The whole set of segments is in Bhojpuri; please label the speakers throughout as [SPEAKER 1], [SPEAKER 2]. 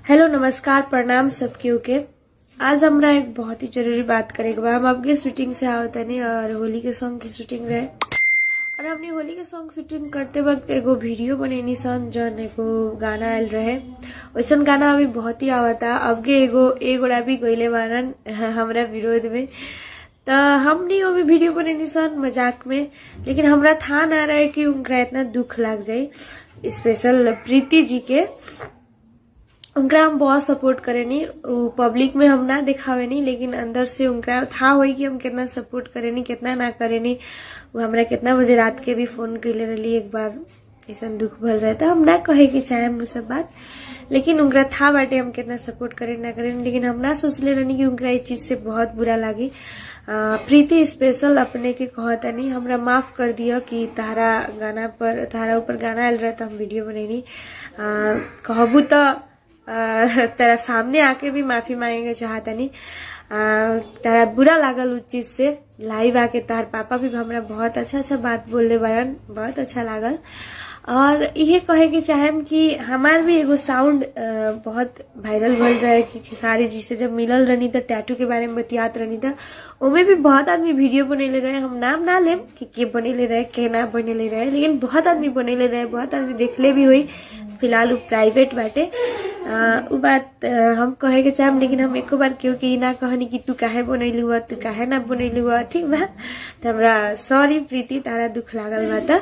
[SPEAKER 1] हेलो नमस्कार प्रणाम सबके के। आज हमरा एक बहुत ही जरूरी बात करेके बा। हम आपके शूटिंग से आवत नहीं और होली के सॉन्ग की शूटिंग रहे और हमने होली के सॉन्ग शूटिंग करते वक्त एगो वीडियो बनेनी सन जौन एगो गाना आयल रहे। वैसन गाना अभी बहुत ही आवता। अब के एगोड़ा भी गईले बारन हमरा विरोध में, तो हमने वो भी वीडियो बनेनी सन मजाक में, लेकिन हमरा था ना रहे कि उनका इतना दुख लग जाए। स्पेशल प्रीति जी के उनका हम बहुत सपोर्ट करेनी। पब्लिक में हम ना दिखावे नहीं, लेकिन अंदर से उनका था होई कि हम कितना सपोर्ट करेनी कितना ना करेनी। वो हमरा कितना बजे रात के भी फोन कैले रही। एक बार ऐसा दुख भल रहे था, हम ना कहे कि चाहे हम सब बात, लेकिन उनका था बाटे हम कितना सपोर्ट करें ना करें। लेकिन हम ना सोचले रहनी कि उनका इस चीज से बहुत बुरा लगी। प्रीति स्पेशल अपने के कहता नहीं, हमरा माफ कर दिया कि तारा ऊपर गाना आयल रहे तो हम वीडियो बनेनी। कहबू तो तेरा सामने आके भी माफी मांगेंगे चाहता नहीं। तारा बुरा लागल उस चीज से। लाइव आके तार पापा भी हमरा बहुत अच्छा बात बोलले बारन, बहुत अच्छा लागल। और ये कहे के चाहेम कि हमार भी एगो साउंड बहुत वायरल भल रहे कि खेसारी जी से जब मिलल रहनी तो टैटू के बारे में बतियात रहनी था। ओमे भी बहुत आदमी वीडियो बनेले रहे। हम नाम ना लेम कि के बनेले रहे के ना बनेले रहे, लेकिन बहुत आदमी बनेले रहे, बहुत आदमी देखले भी हुई। फिलहाल वो प्राइवेट बाटे। उ बात हम कहे के चाहम, लेकिन हम एको बार क्यों कि ना कहनी कि तू काहे बनैलू हुआ, तू काहे ना बनैलू हुआ। ठीक बा, तो हमरा सॉरी प्रीति, तारा दुख लागल बा त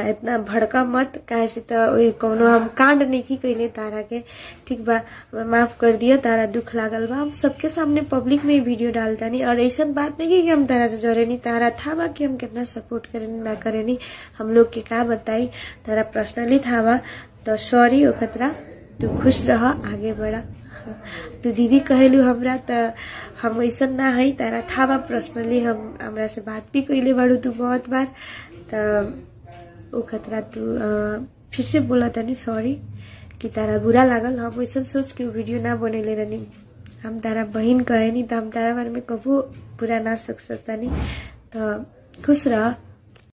[SPEAKER 1] इतना भड़का मत, काहे से तो कोनो हम कांड नहीं कैले तारा के। ठीक बा, माफ कर दिया, तारा दुख लागल बा। हम सबके सामने पब्लिक में वीडियो डालता नहीं और ऐसा बात नहीं कि हम तारा से जोड़े नहीं। तारा था बा कि हम कितना सपोर्ट करेनी ना करेनी, हम लोग के का बताई, तारा पर्सनली था बा। तो सॉरी ओ खतरा, तू खुश रह, आगे बढ़ा। तू दीदी कहेलू हमरा, तो हम ऐसा ना है। तारा था बा पर्सनली, हम हमरा से बात भी कैले बाड़ू तू बहुत बार। तो ओ खतरा तू फिर से बोला था नहीं सॉरी कि तारा बुरा लागल। हम ऐसा सोच के वीडियो ना बनेले रहनी। हम तारा बहन कहे नहीं, तो हम तारा बारे में कबू बुरा ना सोच सकता नहीं। तो खुश रह।